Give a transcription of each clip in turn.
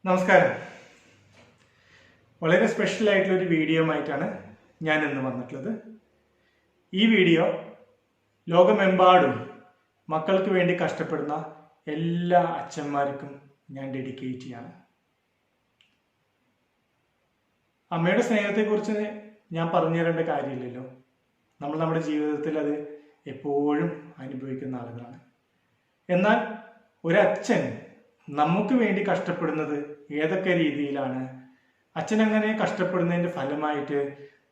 നമസ്കാരം. വളരെ സ്പെഷ്യൽ ആയിട്ടുള്ള ഒരു വീഡിയോ ആയിട്ടാണ് ഞാൻ ഇന്ന് വന്നിട്ടുള്ളത്. ഈ വീഡിയോ ലോകമെമ്പാടും മക്കൾക്ക് വേണ്ടി കഷ്ടപ്പെടുന്ന എല്ലാ അച്ഛന്മാർക്കും ഞാൻ ഡെഡിക്കേറ്റ് ചെയ്യാണ്. അമ്മയുടെ സ്നേഹത്തെക്കുറിച്ച് ഞാൻ പറഞ്ഞു തരേണ്ട കാര്യമില്ലല്ലോ. നമ്മൾ നമ്മുടെ ജീവിതത്തിൽ അത് എപ്പോഴും അനുഭവിക്കുന്ന ആളുകളാണ്. എന്നാൽ ഒരച്ഛൻ നമുക്ക് വേണ്ടി കഷ്ടപ്പെടുന്നത് ഏതൊക്കെ രീതിയിലാണ്, അച്ഛൻ അങ്ങനെ കഷ്ടപ്പെടുന്നതിന്റെ ഫലമായിട്ട്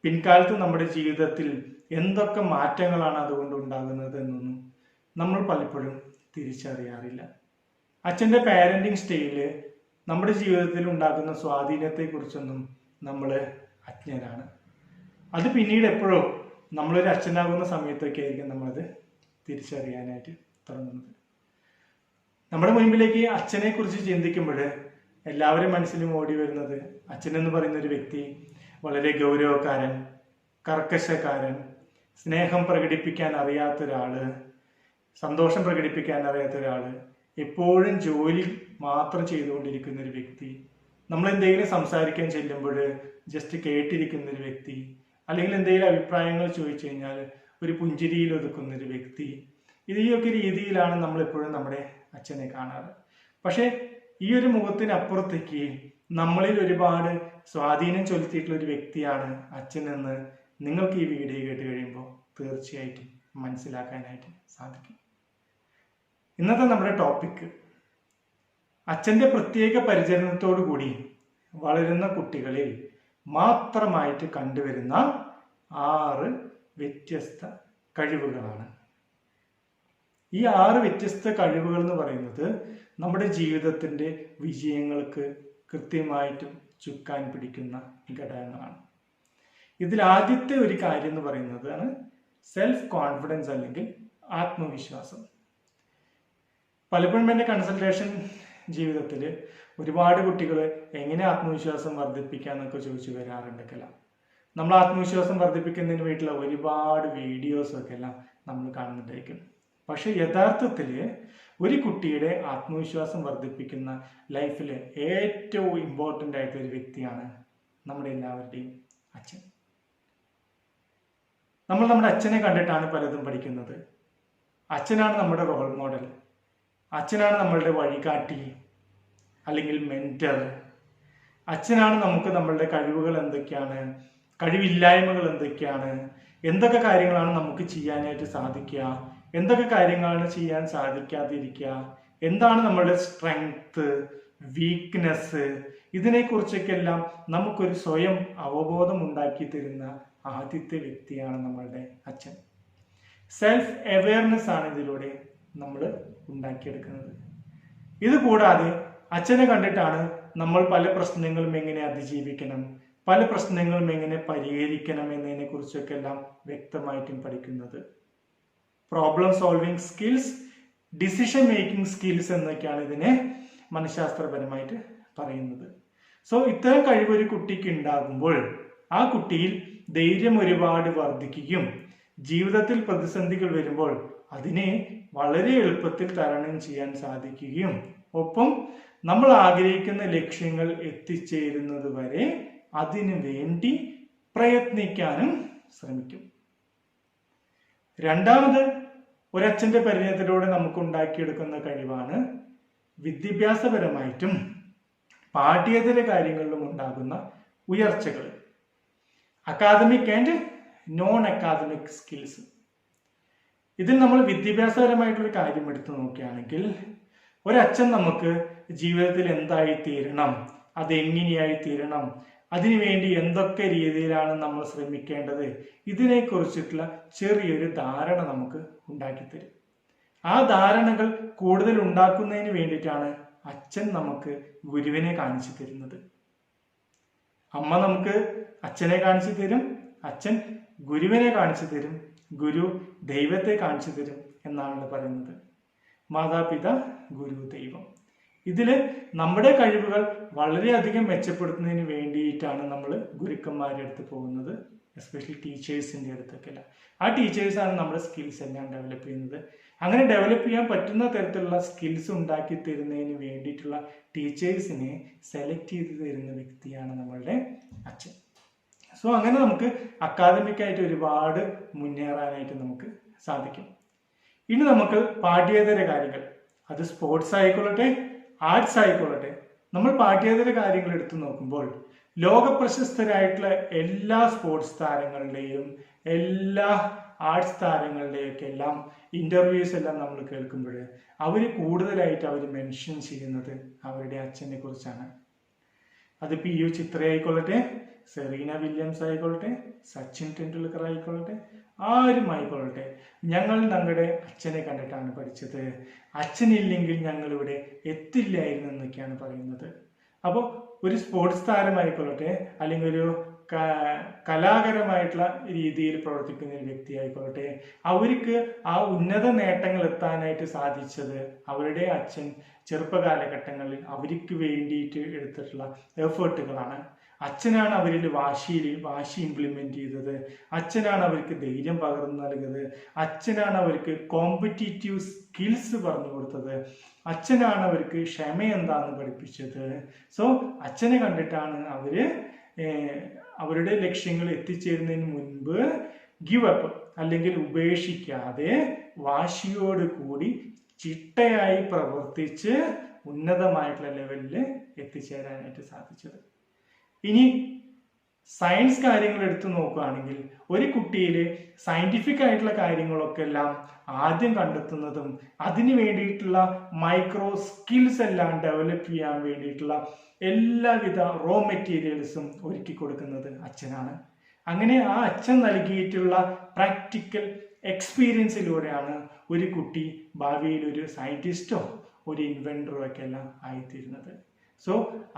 പിൻകാലത്ത് നമ്മുടെ ജീവിതത്തിൽ എന്തൊക്കെ മാറ്റങ്ങളാണ് അതുകൊണ്ട് ഉണ്ടാകുന്നത് എന്നൊന്നും നമ്മൾ പലപ്പോഴും തിരിച്ചറിയാറില്ല. അച്ഛൻ്റെ പാരന്റിങ് സ്റ്റൈല് നമ്മുടെ ജീവിതത്തിൽ ഉണ്ടാക്കുന്ന സ്വാധീനത്തെക്കുറിച്ചൊന്നും നമ്മൾ അജ്ഞരാണ്. അത് പിന്നീട് എപ്പോഴോ നമ്മളൊരു അച്ഛനാകുന്ന സമയത്തൊക്കെ ആയിരിക്കും നമ്മളത് തിരിച്ചറിയാനായിട്ട് തുടങ്ങുന്നത്. നമ്മുടെ മുൻപിലേക്ക് അച്ഛനെ കുറിച്ച് ചിന്തിക്കുമ്പോൾ എല്ലാവരും മനസ്സിലും ഓടി വരുന്നത് അച്ഛൻ എന്ന് പറയുന്ന ഒരു വ്യക്തി വളരെ ഗൗരവക്കാരൻ, കർക്കശക്കാരൻ, സ്നേഹം പ്രകടിപ്പിക്കാൻ അറിയാത്ത ഒരാള്, സന്തോഷം പ്രകടിപ്പിക്കാൻ അറിയാത്ത ഒരാള്, എപ്പോഴും ജോലി മാത്രം ചെയ്തുകൊണ്ടിരിക്കുന്ന ഒരു വ്യക്തി, നമ്മൾ എന്തെങ്കിലും സംസാരിക്കാൻ ചെല്ലുമ്പോൾ ജസ്റ്റ് കേട്ടിരിക്കുന്ന ഒരു വ്യക്തി, അല്ലെങ്കിൽ എന്തെങ്കിലും അഭിപ്രായങ്ങൾ ചോദിച്ചു കഴിഞ്ഞാൽ ഒരു പുഞ്ചിരിയിൽ ഒതുക്കുന്ന ഒരു വ്യക്തി, ഇതൊക്കെ രീതിയിലാണ് നമ്മൾ എപ്പോഴും നമ്മുടെ അച്ഛനെ കാണാറ്. പക്ഷെ ഈ ഒരു മുഖത്തിനപ്പുറത്തേക്ക് നമ്മളിൽ ഒരുപാട് സ്വാധീനം ചെലുത്തിയിട്ടുള്ള ഒരു വ്യക്തിയാണ് അച്ഛൻ എന്ന് നിങ്ങൾക്ക് ഈ വീഡിയോ കേട്ട് കഴിയുമ്പോൾ തീർച്ചയായിട്ടും മനസ്സിലാക്കാനായിട്ട് സാധിക്കും. ഇന്നത്തെ നമ്മുടെ ടോപ്പിക് അച്ഛൻ്റെ പ്രത്യേക പരിചരണത്തോടു കൂടി വളരുന്ന കുട്ടികളിൽ മാത്രമായിട്ട് കണ്ടുവരുന്ന 6 വ്യത്യസ്ത കഴിവുകളാണ്. ഈ 6 വ്യത്യസ്ത കഴിവുകൾ എന്ന് പറയുന്നത് നമ്മുടെ ജീവിതത്തിൻ്റെ വിജയങ്ങൾക്ക് കൃത്യമായിട്ടും ചുക്കാൻ പിടിക്കുന്ന ഘടകങ്ങളാണ്. ഇതിൽ ആദ്യത്തെ ഒരു കാര്യം എന്ന് പറയുന്നതാണ് സെൽഫ് കോൺഫിഡൻസ് അല്ലെങ്കിൽ ആത്മവിശ്വാസം. പലപ്പോഴും എൻ്റെ കൺസൾട്ടേഷൻ ജീവിതത്തിൽ ഒരുപാട് കുട്ടികൾ എങ്ങനെ ആത്മവിശ്വാസം വർദ്ധിപ്പിക്കാന്നൊക്കെ ചോദിച്ചു വരാറുണ്ടെങ്കിൽ നമ്മൾ ആത്മവിശ്വാസം വർദ്ധിപ്പിക്കുന്നതിന് വേണ്ടിയിട്ടുള്ള ഒരുപാട് വീഡിയോസൊക്കെ എല്ലാം നമ്മൾ കാണുന്നുണ്ടായിരിക്കും. പക്ഷെ യഥാർത്ഥത്തിൽ ഒരു കുട്ടിയുടെ ആത്മവിശ്വാസം വർദ്ധിപ്പിക്കുന്ന ലൈഫിൽ ഏറ്റവും ഇമ്പോർട്ടൻ്റ് ആയിട്ടുള്ള ഒരു വ്യക്തിയാണ് നമ്മുടെ എല്ലാവരുടെയും അച്ഛൻ. നമ്മൾ നമ്മുടെ അച്ഛനെ കണ്ടിട്ടാണ് പലതും പഠിക്കുന്നത്. അച്ഛനാണ് നമ്മുടെ റോൾ മോഡൽ, അച്ഛനാണ് നമ്മളുടെ വഴികാട്ടി അല്ലെങ്കിൽ മെന്റർ. അച്ഛനാണ് നമുക്ക് നമ്മളുടെ കഴിവുകൾ എന്തൊക്കെയാണ്, കഴിവില്ലായ്മകൾ എന്തൊക്കെയാണ്, എന്തൊക്കെ കാര്യങ്ങളാണ് നമുക്ക് ചെയ്യാനായിട്ട് സാധിക്കുക, എന്തൊക്കെ കാര്യങ്ങളാണ് ചെയ്യാൻ സാധിക്കാതിരിക്കുക, എന്താണ് നമ്മളുടെ സ്ട്രെങ്ത്, വീക്ക്നെസ്, ഇതിനെക്കുറിച്ചൊക്കെല്ലാം നമുക്കൊരു സ്വയം അവബോധം ഉണ്ടാക്കി തരുന്ന ആദ്യത്തെ വ്യക്തിയാണ് നമ്മളുടെ അച്ഛൻ. സെൽഫ് അവെയർനെസ് ആണ് ഇതിലൂടെ നമ്മൾ ഉണ്ടാക്കിയെടുക്കുന്നത്. ഇതുകൂടാതെ അച്ഛനെ കണ്ടിട്ടാണ് നമ്മൾ പല പ്രശ്നങ്ങളും എങ്ങനെ അതിജീവിക്കണം, പല പ്രശ്നങ്ങളും എങ്ങനെ പരിഹരിക്കണം എന്നതിനെ കുറിച്ചൊക്കെ എല്ലാം വ്യക്തമായിട്ടും പഠിക്കുന്നത്. Problem solving skills, decision making skills എന്നൊക്കെയാണ് ഇതിനെ മനഃശാസ്ത്രപരമായിട്ട് പറയുന്നത്. സോ ഇത്തരം കഴിവ് ഒരു കുട്ടിക്ക് ഉണ്ടാകുമ്പോൾ ആ കുട്ടിയിൽ ധൈര്യം ഒരുപാട് വർദ്ധിക്കുകയും ജീവിതത്തിൽ പ്രതിസന്ധികൾ വരുമ്പോൾ അതിനെ വളരെ എളുപ്പത്തിൽ തരണം ചെയ്യാൻ സാധിക്കുകയും ഒപ്പം നമ്മൾ ആഗ്രഹിക്കുന്ന ലക്ഷ്യങ്ങൾ എത്തിച്ചേരുന്നത് വരെ അതിനു വേണ്ടി പ്രയത്നിക്കാനും ശ്രമിക്കും. രണ്ടാമത് ഒരച്ഛൻ്റെ പരിചയത്തിലൂടെ നമുക്ക് ഉണ്ടാക്കിയെടുക്കുന്ന കഴിവാണ് വിദ്യാഭ്യാസപരമായിട്ടും പാഠ്യേതര കാര്യങ്ങളിലും ഉണ്ടാകുന്ന ഉയർച്ചകൾ, academic and non academic skills. ഇതിൽ നമ്മൾ വിദ്യാഭ്യാസപരമായിട്ടൊരു കാര്യം എടുത്തു നോക്കുകയാണെങ്കിൽ ഒരച്ഛൻ നമുക്ക് ജീവിതത്തിൽ എന്തായി തീരണം, അതെങ്ങനെയായി തീരണം, അതിനുവേണ്ടി എന്തൊക്കെ രീതിയിലാണ് നമ്മൾ ശ്രമിക്കേണ്ടത്, ഇതിനെക്കുറിച്ചിട്ടുള്ള ചെറിയൊരു ധാരണ നമുക്ക് ഉണ്ടാക്കിത്തരും. ആ ധാരണകൾ കൂടുതൽ ഉണ്ടാക്കുന്നതിന് വേണ്ടിയിട്ടാണ് അച്ഛൻ നമുക്ക് ഗുരുവിനെ കാണിച്ചു തരുന്നത്. അമ്മ നമുക്ക് അച്ഛനെ കാണിച്ചു തരും, അച്ഛൻ ഗുരുവിനെ കാണിച്ചു തരും, ഗുരു ദൈവത്തെ കാണിച്ചു തരും എന്നാണ് പറയുന്നത്. മാതാപിതാ ഗുരു ദൈവം. ഇതിൽ നമ്മുടെ കഴിവുകൾ വളരെയധികം മെച്ചപ്പെടുത്തുന്നതിന് വേണ്ടിയിട്ടാണ് നമ്മൾ ഗുരുക്കന്മാരുടെ അടുത്ത് പോകുന്നത് എസ്പെഷ്യലി ടീച്ചേഴ്സിൻ്റെ അടുത്തൊക്കെ അല്ല. ആ ടീച്ചേഴ്സാണ് നമ്മുടെ സ്കിൽസ് എല്ലാം ഡെവലപ്പ് ചെയ്യുന്നത്. അങ്ങനെ ഡെവലപ്പ് ചെയ്യാൻ പറ്റുന്ന തരത്തിലുള്ള സ്കിൽസ് ഉണ്ടാക്കി തരുന്നതിന് വേണ്ടിയിട്ടുള്ള ടീച്ചേഴ്സിനെ സെലക്ട് ചെയ്ത് തരുന്ന വ്യക്തിയാണ് നമ്മളുടെ അച്ഛൻ. സോ അങ്ങനെ നമുക്ക് അക്കാദമിക്കായിട്ട് ഒരുപാട് മുന്നേറാനായിട്ട് നമുക്ക് സാധിക്കും. ഇനി നമുക്ക് പാഠ്യേതര കാര്യങ്ങൾ, അത് സ്പോർട്സ് ആയിക്കൊള്ളട്ടെ ആർട്സ് ആയിക്കൊള്ളട്ടെ, നമ്മൾ പാഠ്യേതര കാര്യങ്ങൾ എടുത്തു നോക്കുമ്പോൾ ലോകപ്രശസ്തരായിട്ടുള്ള എല്ലാ സ്പോർട്സ് താരങ്ങളുടെയും എല്ലാ ആർട്സ് താരങ്ങളുടെയും ഒക്കെ എല്ലാം ഇന്റർവ്യൂസ് എല്ലാം നമ്മൾ കേൾക്കുമ്പോൾ അവർ കൂടുതലായിട്ട് അവർ മെൻഷൻ ചെയ്യുന്നത് അവരുടെ അച്ഛനെ കുറിച്ചാണ്. അത് PU ചിത്ര ആയിക്കൊള്ളട്ടെ, സെറീന വില്യംസ് ആയിക്കൊള്ളട്ടെ, സച്ചിൻ ടെണ്ടുൽക്കർ ആയിക്കൊള്ളട്ടെ, ആരും ആയിക്കൊള്ളട്ടെ, ഞങ്ങൾ ഞങ്ങളുടെ അച്ഛനെ കണ്ടിട്ടാണ് പഠിച്ചത്, അച്ഛനില്ലെങ്കിൽ ഞങ്ങളിവിടെ എത്തില്ലായിരുന്നു എന്നൊക്കെയാണ് പറയുന്നത്. അപ്പോൾ ഒരു സ്പോർട്സ് താരമായിക്കൊള്ളട്ടെ, അല്ലെങ്കിൽ ഒരു കലാകരമായിട്ടുള്ള രീതിയിൽ പ്രവർത്തിക്കുന്ന ഒരു വ്യക്തി ആയിക്കൊള്ളട്ടെ, അവർക്ക് ആ ഉന്നത നേട്ടങ്ങൾ എത്താനായിട്ട് സാധിച്ചത് അവരുടെ അച്ഛൻ ചെറുപ്പകാലഘട്ടങ്ങളിൽ അവർക്ക് വേണ്ടിയിട്ട് എടുത്തിട്ടുള്ള എഫേർട്ടുകളാണ്. അച്ഛനാണ് അവരിൽ വാശി ഇംപ്ലിമെന്റ് ചെയ്തത്, അച്ഛനാണ് അവർക്ക് ധൈര്യം പകർന്നു നൽകുന്നത്, അച്ഛനാണ് അവർക്ക് കോമ്പറ്റീറ്റീവ് സ്കിൽസ് പറഞ്ഞു കൊടുത്തത്, അച്ഛനാണ് അവർക്ക് ക്ഷമ എന്താണെന്ന് പഠിപ്പിച്ചത്. സോ അച്ഛനെ കണ്ടിട്ടാണ് അവരുടെ ലക്ഷ്യങ്ങൾ എത്തിച്ചേരുന്നതിന് മുൻപ് ഗിവ് അപ്പ് അല്ലെങ്കിൽ ഉപേക്ഷിക്കാതെ വാശിയോട് കൂടി ചിട്ടയായി പ്രവർത്തിച്ച് ഉന്നതമായിട്ടുള്ള ലെവലിൽ എത്തിച്ചേരാനായിട്ട് സാധിച്ചത്. ഇനി സയൻസ് കാര്യങ്ങൾ എടുത്തു നോക്കുകയാണെങ്കിൽ ഒരു കുട്ടിയിൽ സയന്റിഫിക് ആയിട്ടുള്ള കാര്യങ്ങളൊക്കെ എല്ലാം ആദ്യം കണ്ടെത്തുന്നതും അതിന് വേണ്ടിയിട്ടുള്ള മൈക്രോ സ്കിൽസ് എല്ലാം ഡെവലപ്പ് ചെയ്യാൻ വേണ്ടിയിട്ടുള്ള എല്ലാവിധ റോ മെറ്റീരിയൽസും ഒരുക്കി കൊടുക്കുന്നത് അച്ഛനാണ്. അങ്ങനെ ആ അച്ഛൻ നൽകിയിട്ടുള്ള പ്രാക്ടിക്കൽ എക്സ്പീരിയൻസിലൂടെയാണ് ഒരു കുട്ടി ഭാവിയിൽ ഒരു സയന്റിസ്റ്റോ ഒരു ഇൻവെന്ററോ ഒക്കെ എല്ലാം ആയിത്തീരുന്നത്. സോ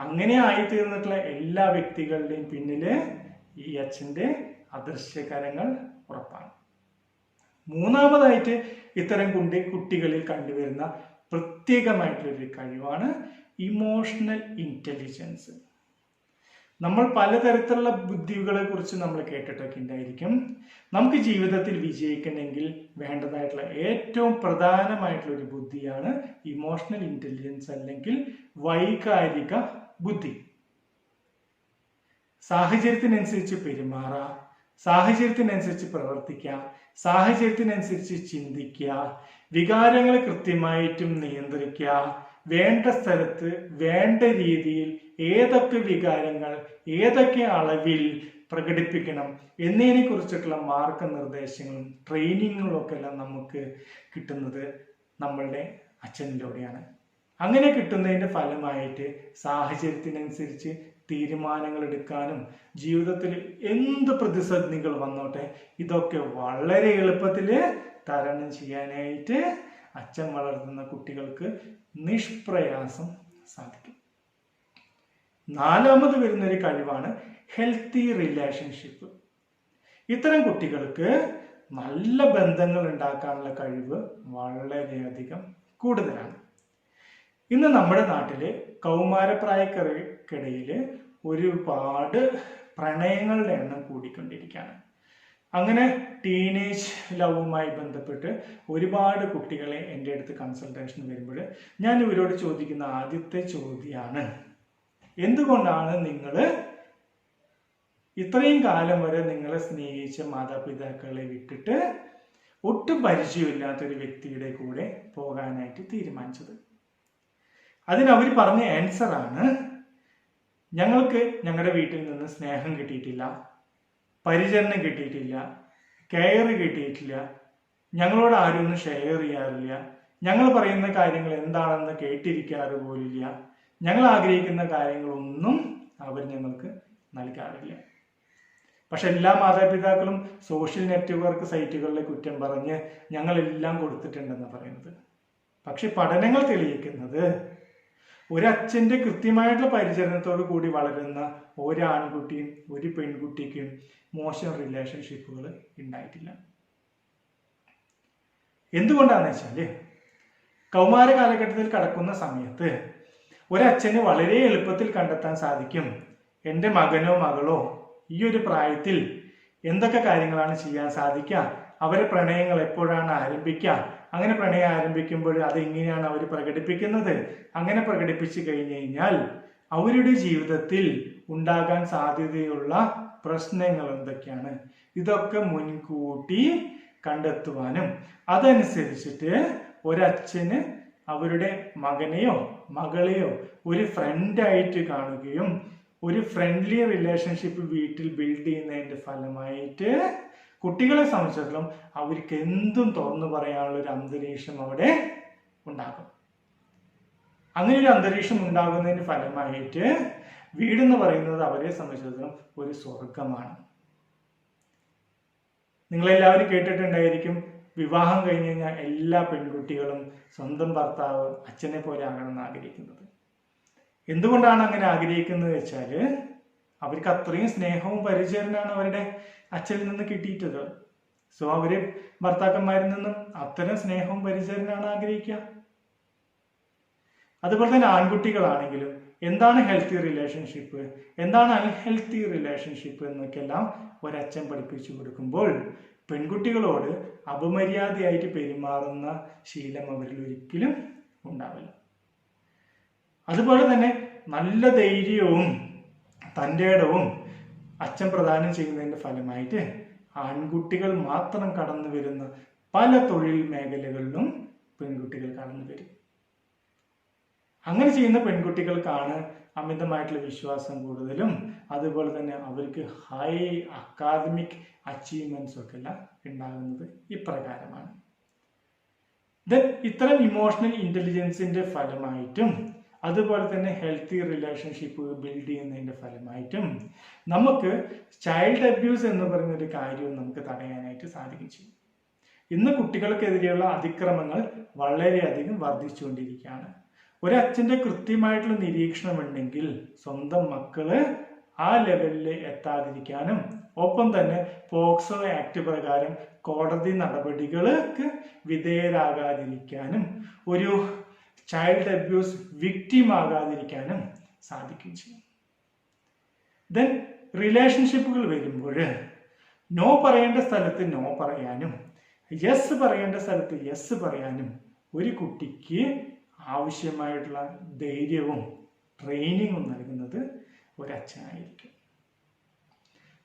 അങ്ങനെ ആയിത്തീർന്നിട്ടുള്ള എല്ലാ വ്യക്തികളുടെയും പിന്നില് ഈ അച്ഛൻ്റെ അദൃശ്യകരങ്ങൾ ഉറപ്പാണ്. മൂന്നാമതായിട്ട് ഇത്തരം കുട്ടികളിൽ കണ്ടുവരുന്ന പ്രത്യേകമായിട്ടുള്ളൊരു കഴിവാണ് ഇമോഷണൽ ഇന്റലിജൻസ്. നമ്മൾ പലതരത്തിലുള്ള ബുദ്ധികളെ കുറിച്ച് നമ്മൾ കേട്ടിട്ടൊക്കെ ഉണ്ടായിരിക്കും. നമുക്ക് ജീവിതത്തിൽ വിജയിക്കണമെങ്കിൽ വേണ്ടതായിട്ടുള്ള ഏറ്റവും പ്രധാനമായിട്ടുള്ള ഒരു ബുദ്ധിയാണ് ഇമോഷണൽ ഇന്റലിജൻസ് അല്ലെങ്കിൽ വൈകാരിക ബുദ്ധി. സാഹചര്യത്തിനനുസരിച്ച് പെരുമാറുക, സാഹചര്യത്തിനനുസരിച്ച് പ്രവർത്തിക്കുക, സാഹചര്യത്തിനനുസരിച്ച് ചിന്തിക്കുക, വികാരങ്ങൾ കൃത്യമായിട്ടും നിയന്ത്രിക്കുക, വേണ്ട സ്ഥലത്ത് വേണ്ട രീതിയിൽ ഏതൊക്കെ വികാരങ്ങൾ ഏതൊക്കെ അളവിൽ പ്രകടിപ്പിക്കണം എന്നതിനെ കുറിച്ചിട്ടുള്ള മാർഗനിർദ്ദേശങ്ങളും ട്രെയിനിങ്ങുകളും ഒക്കെ എല്ലാം നമുക്ക് കിട്ടുന്നത് നമ്മളുടെ അച്ഛനിലൂടെയാണ്. അങ്ങനെ കിട്ടുന്നതിൻ്റെ ഫലമായിട്ട് സാഹചര്യത്തിനനുസരിച്ച് തീരുമാനങ്ങൾ എടുക്കാനും ജീവിതത്തിൽ എന്ത് പ്രതിസന്ധികൾ വന്നോട്ടെ ഇതൊക്കെ വളരെ എളുപ്പത്തിൽ തരണം ചെയ്യാനായിട്ട് അച്ഛൻ വളർത്തുന്ന കുട്ടികൾക്ക് നിഷ്പ്രയാസം സാധിക്കും. നാലാമത് വരുന്നൊരു കഴിവാണ് ഹെൽത്തി റിലേഷൻഷിപ്പ്. ഇത്തരം കുട്ടികൾക്ക് നല്ല ബന്ധങ്ങൾ ഉണ്ടാക്കാനുള്ള കഴിവ് വളരെയധികം കൂടുതലാണ്. ഇന്ന് നമ്മുടെ നാട്ടില് കൗമാരപ്രായക്കാർക്കിടയിൽ ഒരുപാട് പ്രണയങ്ങളുടെ എണ്ണം കൂടിക്കൊണ്ടിരിക്കുകയാണ്. അങ്ങനെ ടീനേജ് ലവുമായി ബന്ധപ്പെട്ട് ഒരുപാട് കുട്ടികളെ എൻ്റെ അടുത്ത് കൺസൾട്ടേഷൻ വരുമ്പോൾ ഞാൻ ഇവരോട് ചോദിക്കുന്ന ആദ്യത്തെ ചോദ്യമാണ്, എന്തുകൊണ്ടാണ് നിങ്ങൾ ഇത്രയും കാലം വരെ നിങ്ങളെ സ്നേഹിച്ച മാതാപിതാക്കളെ വിട്ടിട്ട് ഒട്ടും പരിചയമില്ലാത്തൊരു വ്യക്തിയുടെ കൂടെ പോകാനായിട്ട് തീരുമാനിച്ചത്? അതിനവർ പറഞ്ഞ ആൻസറാണ്, ഞങ്ങൾക്ക് ഞങ്ങളുടെ വീട്ടിൽ നിന്ന് സ്നേഹം കിട്ടിയിട്ടില്ല, പരിചരണം കിട്ടിയിട്ടില്ല, കെയർ കിട്ടിയിട്ടില്ല, ഞങ്ങളോട് ആരും ഒന്നും ഷെയർ ചെയ്യാറില്ല, ഞങ്ങൾ പറയുന്ന കാര്യങ്ങൾ എന്താണെന്ന് കേട്ടിരിക്കാറ് പോലില്ല, ഞങ്ങൾ ആഗ്രഹിക്കുന്ന കാര്യങ്ങളൊന്നും അവർ ഞങ്ങൾക്ക് നൽകാറില്ല. പക്ഷെ എല്ലാ മാതാപിതാക്കളും സോഷ്യൽ നെറ്റ്വർക്ക് സൈറ്റുകളിലെ കുറ്റം പറഞ്ഞ് ഞങ്ങളെല്ലാം കൊടുത്തിട്ടുണ്ടെന്ന് പറയുന്നത്. പക്ഷെ പഠനങ്ങൾ തെളിയിക്കുന്നത് ഒരച്ഛൻ്റെ കൃത്യമായിട്ടുള്ള പരിചരണത്തോടു കൂടി വളരുന്ന ഒരാൺകുട്ടിയും ഒരു പെൺകുട്ടിക്കും മോശം റിലേഷൻഷിപ്പുകൾ ഉണ്ടായിട്ടില്ല. എന്തുകൊണ്ടാണെന്ന് വെച്ചാൽ കൗമാര കാലഘട്ടത്തിൽ കടക്കുന്ന സമയത്ത് ഒരച്ഛന് വളരെ എളുപ്പത്തിൽ കണ്ടെത്താൻ സാധിക്കും, എൻ്റെ മകനോ മകളോ ഈ ഒരു പ്രായത്തിൽ എന്തൊക്കെ കാര്യങ്ങളാണ് ചെയ്യാൻ സാധിക്കുക, അവരെ പ്രണയങ്ങൾ എപ്പോഴാണ് ആരംഭിക്കുക, അങ്ങനെ പ്രണയം ആരംഭിക്കുമ്പോൾ അതെങ്ങനെയാണ് അവർ പ്രകടിപ്പിക്കുന്നത്, അങ്ങനെ പ്രകടിപ്പിച്ചു കഴിഞ്ഞു കഴിഞ്ഞാൽ അവരുടെ ജീവിതത്തിൽ ഉണ്ടാകാൻ സാധ്യതയുള്ള പ്രശ്നങ്ങൾ എന്തൊക്കെയാണ്, ഇതൊക്കെ മുൻകൂട്ടി കണ്ടെത്തുവാനും അതനുസരിച്ചിട്ട് ഒരച്ഛന് അവരുടെ മകനെയോ മകളെയോ ഒരു ഫ്രണ്ടായിട്ട് കാണുകയും ഒരു ഫ്രണ്ട്ലി റിലേഷൻഷിപ്പ് വീട്ടിൽ ബിൽഡ് ചെയ്യുന്നതിന്റെ ഫലമായിട്ട് കുട്ടികളെ സംബന്ധിച്ചിടത്തോളം അവർക്ക് എന്തും തുറന്നു പറയാനുള്ള ഒരു അന്തരീക്ഷം അവിടെ ഉണ്ടാകും. അങ്ങനെ ഒരു അന്തരീക്ഷം ഉണ്ടാകുന്നതിന് ഫലമായിട്ട് വീടെന്ന് പറയുന്നത് അവരെ സംബന്ധിച്ചിടത്തോളം ഒരു സ്വർഗമാണ്. നിങ്ങളെല്ലാവരും കേട്ടിട്ടുണ്ടായിരിക്കും, വിവാഹം കഴിഞ്ഞ് കഴിഞ്ഞാൽ എല്ലാ പെൺകുട്ടികളും സ്വന്തം ഭർത്താവ് അച്ഛനെ പോലെ ആകണമെന്ന് ആഗ്രഹിക്കുന്നത്. എന്തുകൊണ്ടാണ് അങ്ങനെ ആഗ്രഹിക്കുന്നത് വെച്ചാൽ അവർക്ക് അത്രയും സ്നേഹവും പരിചരണമാണ് അവരുടെ അച്ഛനിൽ നിന്ന് കിട്ടിയിട്ടത്. സോ അവര് ഭർത്താക്കന്മാരിൽ നിന്നും അത്തരം സ്നേഹവും പരിചരണമാണ് ആഗ്രഹിക്കുക. അതുപോലെ തന്നെ ആൺകുട്ടികളാണെങ്കിലും എന്താണ് ഹെൽത്തി റിലേഷൻഷിപ്പ്, എന്താണ് അൺഹെൽത്തി റിലേഷൻഷിപ്പ് എന്നൊക്കെല്ലാം ഒരച്ഛൻ പഠിപ്പിച്ചു കൊടുക്കുമ്പോൾ പെൺകുട്ടികളോട് അപമര്യാദയായിട്ട് പെരുമാറുന്ന ശീലം അവരിൽ ഒരിക്കലും ഉണ്ടാവില്ല. അതുപോലെ തന്നെ നല്ല ധൈര്യവും തൻ്റെ ഇടവും അച്ഛൻ പ്രദാനം ചെയ്യുന്നതിന്റെ ഫലമായിട്ട് ആൺകുട്ടികൾ മാത്രം കടന്നു വരുന്ന പല തൊഴിൽ മേഖലകളിലും പെൺകുട്ടികൾ കടന്നു വരും. അങ്ങനെ ചെയ്യുന്ന പെൺകുട്ടികൾക്കാണ് അമിതമായിട്ടുള്ള വിശ്വാസം കൂടുതലും, അതുപോലെ തന്നെ അവർക്ക് ഹൈ അക്കാദമിക് അച്ചീവ്മെന്റ്സ് ഒക്കെ എല്ലാം ഉണ്ടാകുന്നത് ഇപ്രകാരമാണ്. ഇത്തരം ഇമോഷണൽ ഇന്റലിജൻസിന്റെ ഫലമായിട്ടും അതുപോലെ തന്നെ ഹെൽത്തി റിലേഷൻഷിപ്പ് ബിൽഡ് ചെയ്യുന്നതിന്റെ ഫലമായിട്ടും നമുക്ക് ചൈൽഡ് അബ്യൂസ് എന്ന് പറയുന്ന ഒരു കാര്യവും നമുക്ക് തടയാനായിട്ട് സാധിക്കും ചെയ്യും. ഇന്ന് കുട്ടികൾക്കെതിരെയുള്ള അതിക്രമങ്ങൾ വളരെയധികം വർദ്ധിച്ചുകൊണ്ടിരിക്കുകയാണ്. ഒരച്ഛന്റെ കൃത്യമായിട്ടുള്ള നിരീക്ഷണം ഉണ്ടെങ്കിൽ സ്വന്തം മക്കള് ആ ലെവലിൽ എത്താതിരിക്കാനും ഒപ്പം തന്നെ പോക്സോ ആക്ട് പ്രകാരം കോടതി നടപടികൾക്ക് വിധേയരാകാതിരിക്കാനും ഒരു ചൈൽഡ് അബ്യൂസ് വിക്ടിം ആകാതിരിക്കാനും സാധിക്കും ചെയ്യും. ദെൻ റിലേഷൻഷിപ്പുകൾ വരുമ്പോൾ നോ പറയേണ്ട സ്ഥലത്ത് നോ പറയാനും യെസ് പറയേണ്ട സ്ഥലത്ത് യെസ് പറയാനും ഒരു കുട്ടിക്ക് ആവശ്യമായിട്ടുള്ള ധൈര്യവും ട്രെയിനിങ്ങും നൽകുന്നത് ഒരച്ഛനായിരിക്കും.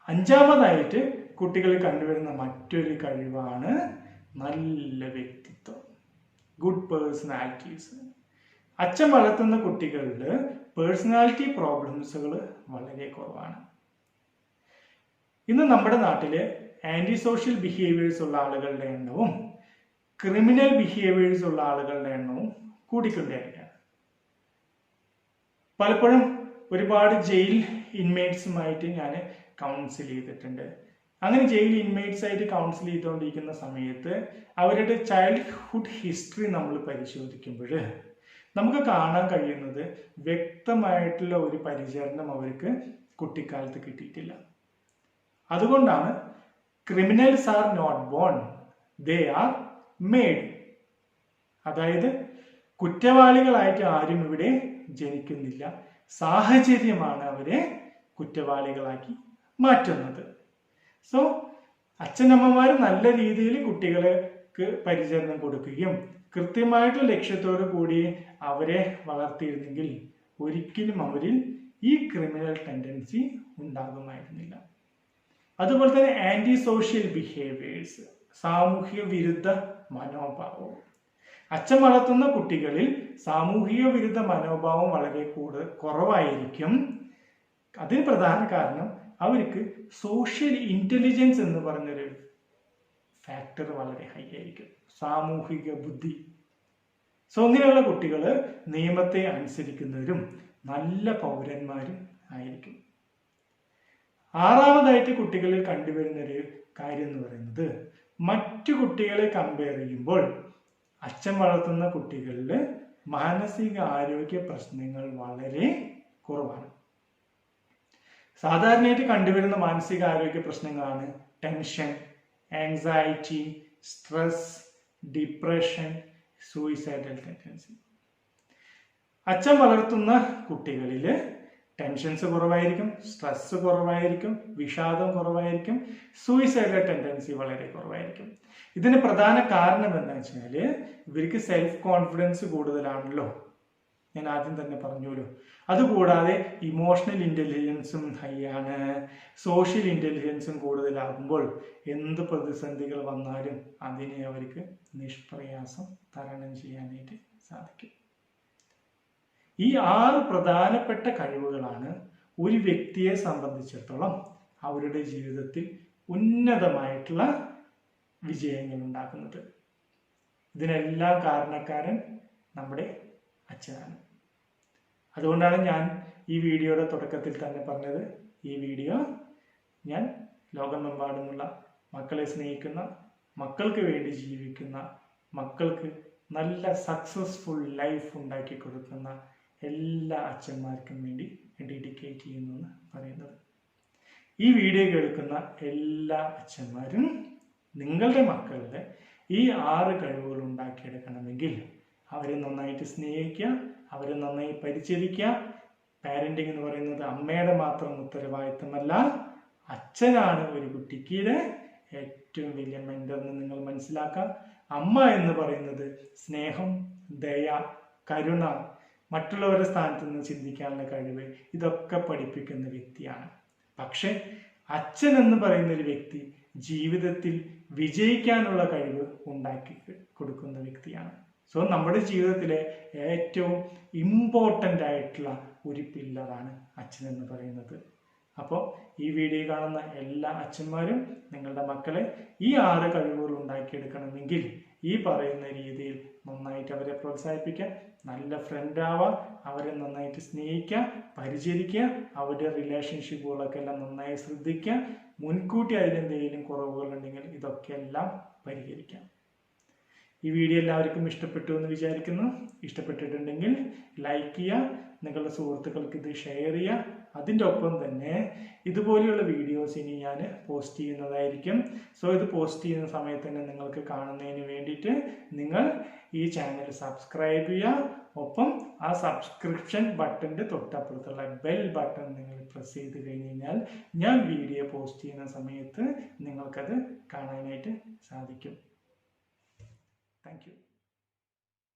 അഞ്ചാമതായിട്ട് കുട്ടികളിൽ കണ്ടുവരുന്ന മറ്റൊരു കഴിവാണ് നല്ല വ്യക്തിത്വം, ഗുഡ് പേഴ്സണാലിറ്റീസ്. അച്ഛൻ വളർത്തുന്ന കുട്ടികളിൽ പേഴ്സണാലിറ്റി പ്രോബ്ലംസുകൾ വളരെ കുറവാണ്. ഇന്ന് നമ്മുടെ നാട്ടില് ആന്റി സോഷ്യൽ ബിഹേവിയേഴ്സ് ഉള്ള ആളുകളുടെ എണ്ണവും ക്രിമിനൽ ബിഹേവിയേഴ്സ് ഉള്ള ആളുകളുടെ എണ്ണവും കൂടിക്കൊണ്ടേയിരിക്കുകയാണ്. പലപ്പോഴും ഒരുപാട് ജയിൽ ഇൻമേറ്റ്സുമായിട്ട് ഞാൻ കൗൺസിൽ ചെയ്തിട്ടുണ്ട്. അങ്ങനെ ജയിൽ ഇൻമേറ്റ്സ് ആയിട്ട് കൗൺസിൽ ചെയ്തുകൊണ്ടിരിക്കുന്ന സമയത്ത് അവരുടെ ചൈൽഡ്ഹുഡ് ഹിസ്റ്ററി നമ്മൾ പരിശോധിക്കുമ്പോൾ നമുക്ക് കാണാൻ കഴിയുന്നത് വ്യക്തമായിട്ടുള്ള ഒരു പരിചരണം അവർക്ക് കുട്ടിക്കാലത്ത് കിട്ടിയിട്ടില്ല. അതുകൊണ്ടാണ് criminals are not born, they are made. അതായത് കുറ്റവാളികളായിട്ട് ആരും ഇവിടെ ജനിക്കുന്നില്ല, സാഹചര്യമാണ് അവരെ കുറ്റവാളികളാക്കി മാറ്റുന്നത്. സോ അച്ഛനമ്മമാർ നല്ല രീതിയിൽ കുട്ടികൾക്ക് പരിചരണം കൊടുക്കുകയും കൃത്യമായിട്ടുള്ള ലക്ഷ്യത്തോടു കൂടി അവരെ വളർത്തിയിരുന്നെങ്കിൽ ഒരിക്കലും അവരിൽ ഈ ക്രിമിനൽ ടെൻഡൻസി ഉണ്ടാകുമായിരുന്നില്ല. അതുപോലെ തന്നെ ആന്റി സോഷ്യൽ ബിഹേവിയേഴ്സ്, സാമൂഹിക വിരുദ്ധ മനോഭാവവും. അച്ഛൻ വളർത്തുന്ന കുട്ടികളിൽ സാമൂഹിക വിരുദ്ധ മനോഭാവം വളരെ കുറവായിരിക്കും. അതിന് പ്രധാന കാരണം അവർക്ക് സോഷ്യൽ ഇന്റലിജൻസ് എന്ന് പറഞ്ഞൊരു ഫാക്ടർ വളരെ ഹൈ ആയിരിക്കും, സാമൂഹിക ബുദ്ധി. സോ ഇങ്ങനെയുള്ള കുട്ടികൾ നിയമത്തെ അനുസരിക്കുന്നവരും നല്ല പൗരന്മാരും ആയിരിക്കും. ആറാമതായിട്ട് കുട്ടികളിൽ കണ്ടുവരുന്ന ഒരു കാര്യം എന്ന് പറയുന്നത് മറ്റു കുട്ടികളെ കമ്പയർ ചെയ്യുമ്പോൾ അച്ഛൻ വളർത്തുന്ന കുട്ടികളിൽ മാനസിക ആരോഗ്യ പ്രശ്നങ്ങൾ വളരെ കുറവാണ്. സാധാരണയായിട്ട് കണ്ടുവരുന്ന മാനസിക ആരോഗ്യ പ്രശ്നങ്ങളാണ് tension, anxiety, stress, depression, suicidal tendency. അച്ഛൻ വളർത്തുന്ന കുട്ടികളിൽ ടെൻഷൻസ് കുറവായിരിക്കും, സ്ട്രെസ് കുറവായിരിക്കും, വിഷാദം കുറവായിരിക്കും, സൂയിസൈഡൽ ടെൻഡൻസി വളരെ കുറവായിരിക്കും. ഇതിന് പ്രധാന കാരണം എന്താ വെച്ചാൽ ഇവർക്ക് സെൽഫ് കോൺഫിഡൻസ് കൂടുതലാണല്ലോ, ഞാൻ ആദ്യം തന്നെ പറഞ്ഞല്ലോ. അതുകൂടാതെ ഇമോഷണൽ ഇന്റലിജൻസും ഹൈ ആണ്, സോഷ്യൽ ഇന്റലിജൻസും കൂടുതലാകുമ്പോൾ എന്ത് പ്രതിസന്ധികൾ വന്നാലും അതിനെ അവർക്ക് നിഷ്പ്രയാസം തരണം ചെയ്യാനായിട്ട് സാധിക്കും. ഈ 6 പ്രധാനപ്പെട്ട കഴിവുകളാണ് ഒരു വ്യക്തിയെ സംബന്ധിച്ചിടത്തോളം അവരുടെ ജീവിതത്തിൽ ഉന്നതമായിട്ടുള്ള വിജയങ്ങൾ ഉണ്ടാക്കുന്നത്. ഇതിനെല്ലാം കാരണക്കാരൻ നമ്മുടെ അച്ഛനാണ്. അതുകൊണ്ടാണ് ഞാൻ ഈ വീഡിയോയുടെ തുടക്കത്തിൽ തന്നെ പറഞ്ഞത്, ഈ വീഡിയോ ഞാൻ ലോകമെമ്പാടുമുള്ള മക്കളെ സ്നേഹിക്കുന്ന, മക്കൾക്ക് വേണ്ടി ജീവിക്കുന്ന, മക്കൾക്ക് നല്ല സക്സസ്ഫുൾ ലൈഫ് ഉണ്ടാക്കി കൊടുക്കുന്ന എല്ലാ അച്ഛന്മാർക്കും വേണ്ടി ഡെഡിക്കേറ്റ് ചെയ്യുന്നു എന്ന് പറയുന്നത്. ഈ വീഡിയോ കേൾക്കുന്ന എല്ലാ അച്ഛന്മാരും നിങ്ങളുടെ മക്കളുടെ ഈ 6 കഴിവുകൾ ഉണ്ടാക്കിയെടുക്കണമെങ്കിൽ അവരെ നന്നായിട്ട് സ്നേഹിക്കുക, അവരെ നന്നായി പരിചരിക്കുക. പാരന്റിങ് എന്ന് പറയുന്നത് അമ്മയുടെ മാത്രം ഉത്തരവാദിത്തമല്ല, അച്ഛനാണ് ഒരു കുട്ടിക്ക് ഏറ്റവും വലിയ മെന്റർ എന്ന് നിങ്ങൾ മനസ്സിലാക്കുക. അമ്മ എന്ന് പറയുന്നത് സ്നേഹം, ദയ, കരുണ, മറ്റുള്ളവരുടെ സ്ഥാനത്ത് നിന്ന് ചിന്തിക്കാനുള്ള കഴിവ്, ഇതൊക്കെ പഠിപ്പിക്കുന്ന വ്യക്തിയാണ്. പക്ഷെ അച്ഛൻ എന്ന് പറയുന്ന ഒരു വ്യക്തി ജീവിതത്തിൽ വിജയിക്കാനുള്ള കഴിവ് ഉണ്ടാക്കി കൊടുക്കുന്ന വ്യക്തിയാണ്. സോ നമ്മുടെ ജീവിതത്തിലെ ഏറ്റവും ഇമ്പോർട്ടൻ്റ് ആയിട്ടുള്ള ഒരു പില്ലറാണ് അച്ഛൻ എന്ന് പറയുന്നത്. അപ്പോൾ ഈ വീഡിയോ കാണുന്ന എല്ലാ അച്ഛന്മാരും നിങ്ങളുടെ മക്കളെ ഈ 6 കഴിവുകൾ ഉണ്ടാക്കിയെടുക്കണമെങ്കിൽ ഈ പറയുന്ന രീതിയിൽ നന്നായിട്ട് അവരെ പ്രോത്സാഹിപ്പിക്കുക, നല്ല ഫ്രണ്ട് ആവുക, അവരെ നന്നായിട്ട് സ്നേഹിക്കുക, പരിചരിക്കുക, അവരുടെ റിലേഷൻഷിപ്പുകളൊക്കെ എല്ലാം നന്നായി ശ്രദ്ധിക്കുക, മുൻകൂട്ടി അതിലെന്തെങ്കിലും കുറവുകൾ ഉണ്ടെങ്കിൽ ഇതൊക്കെ എല്ലാം പരിഹരിക്കാം. ഈ വീഡിയോ എല്ലാവർക്കും ഇഷ്ടപ്പെട്ടു എന്ന് വിചാരിക്കുന്നു. ഇഷ്ടപ്പെട്ടിട്ടുണ്ടെങ്കിൽ ലൈക്ക് ചെയ്യുക, നിങ്ങളുടെ സുഹൃത്തുക്കൾക്ക് ഇത് ഷെയർ ചെയ്യുക. അതിൻ്റെ ഒപ്പം തന്നെ ഇതുപോലെയുള്ള വീഡിയോസ് ഇനി ഞാൻ പോസ്റ്റ് ചെയ്യുന്നതായിരിക്കും. സോ ഇത് പോസ്റ്റ് ചെയ്യുന്ന സമയത്ത് തന്നെ നിങ്ങൾക്ക് കാണുന്നതിന് വേണ്ടിയിട്ട് നിങ്ങൾ ഈ ചാനൽ സബ്സ്ക്രൈബ് ചെയ്യുക. ഒപ്പം ആ സബ്സ്ക്രിപ്ഷൻ ബട്ടൻ്റെ തൊട്ടപ്പുറത്തുള്ള ബെൽ ബട്ടൺ നിങ്ങൾ പ്രസ് ചെയ്ത് കഴിഞ്ഞ് കഴിഞ്ഞാൽ ഞാൻ വീഡിയോ പോസ്റ്റ് ചെയ്യുന്ന സമയത്ത് നിങ്ങൾക്കത് കാണാനായിട്ട് സാധിക്കും. Thank you.